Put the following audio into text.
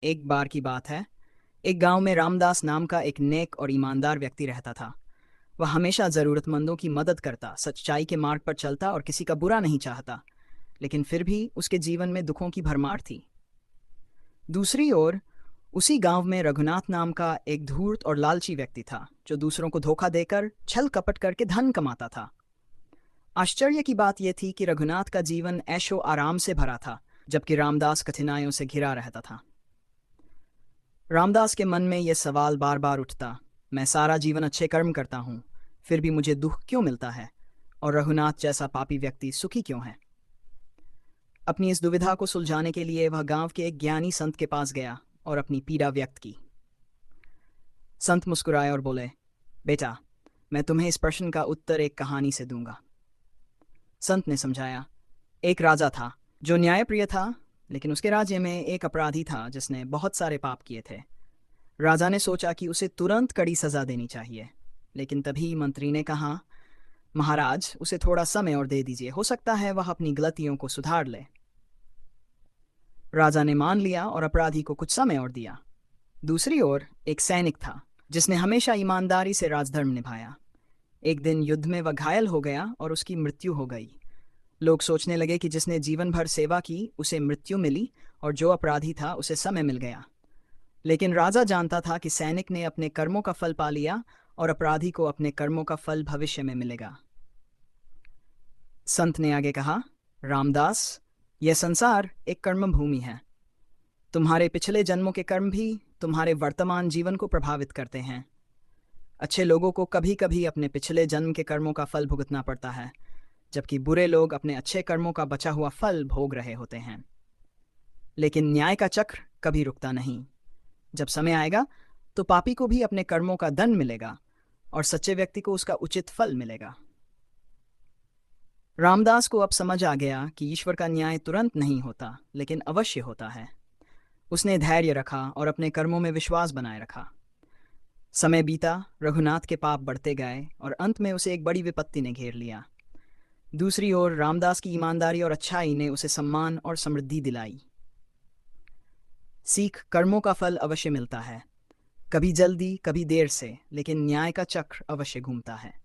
एक बार की बात है। एक गांव में रामदास नाम का एक नेक और ईमानदार व्यक्ति रहता था। वह हमेशा जरूरतमंदों की मदद करता, सच्चाई के मार्ग पर चलता और किसी का बुरा नहीं चाहता। लेकिन फिर भी उसके जीवन में दुखों की भरमार थी। दूसरी ओर उसी गांव में रघुनाथ नाम का एक धूर्त और लालची व्यक्ति था, जो दूसरों को धोखा देकर छल कपट करके धन कमाता था। आश्चर्य की बात यह थी कि रघुनाथ का जीवन ऐशो आराम से भरा था, जबकि रामदास कठिनाइयों से घिरा रहता था। रामदास के मन में यह सवाल बार बार उठता, मैं सारा जीवन अच्छे कर्म करता हूँ, फिर भी मुझे दुख क्यों मिलता है? और रघुनाथ जैसा पापी व्यक्ति सुखी क्यों है? अपनी इस दुविधा को सुलझाने के लिए वह गांव के एक ज्ञानी संत के पास गया और अपनी पीड़ा व्यक्त की। संत मुस्कुराए और बोले, बेटा, मैं तुम्हें इस प्रश्न का उत्तर एक कहानी से दूंगा। संत ने समझाया, एक राजा था जो न्यायप्रिय था, लेकिन उसके राज्य में एक अपराधी था जिसने बहुत सारे पाप किए थे। राजा ने सोचा कि उसे तुरंत कड़ी सजा देनी चाहिए, लेकिन तभी मंत्री ने कहा, महाराज, उसे थोड़ा समय और दे दीजिए, हो सकता है वह अपनी गलतियों को सुधार ले। राजा ने मान लिया और अपराधी को कुछ समय और दिया। दूसरी ओर एक सैनिक था जिसने हमेशा ईमानदारी से राजधर्म निभाया। एक दिन युद्ध में वह घायल हो गया और उसकी मृत्यु हो गई। लोग सोचने लगे कि जिसने जीवन भर सेवा की उसे मृत्यु मिली, और जो अपराधी था उसे समय मिल गया। लेकिन राजा जानता था कि सैनिक ने अपने कर्मों का फल पा लिया और अपराधी को अपने कर्मों का फल भविष्य में मिलेगा। संत ने आगे कहा, रामदास, यह संसार एक कर्म भूमि है। तुम्हारे पिछले जन्मों के कर्म भी तुम्हारे वर्तमान जीवन को प्रभावित करते हैं। अच्छे लोगों को कभी कभी अपने पिछले जन्म के कर्मों का फल भुगतना पड़ता है, जबकि बुरे लोग अपने अच्छे कर्मों का बचा हुआ फल भोग रहे होते हैं। लेकिन न्याय का चक्र कभी रुकता नहीं। जब समय आएगा तो पापी को भी अपने कर्मों का दंड मिलेगा और सच्चे व्यक्ति को उसका उचित फल मिलेगा। रामदास को अब समझ आ गया कि ईश्वर का न्याय तुरंत नहीं होता, लेकिन अवश्य होता है। उसने धैर्य रखा और अपने कर्मों में विश्वास बनाए रखा। समय बीता, रघुनाथ के पाप बढ़ते गए और अंत में उसे एक बड़ी विपत्ति ने घेर लिया। दूसरी ओर रामदास की ईमानदारी और अच्छाई ने उसे सम्मान और समृद्धि दिलाई। सीख, कर्मों का फल अवश्य मिलता है, कभी जल्दी कभी देर से, लेकिन न्याय का चक्र अवश्य घूमता है।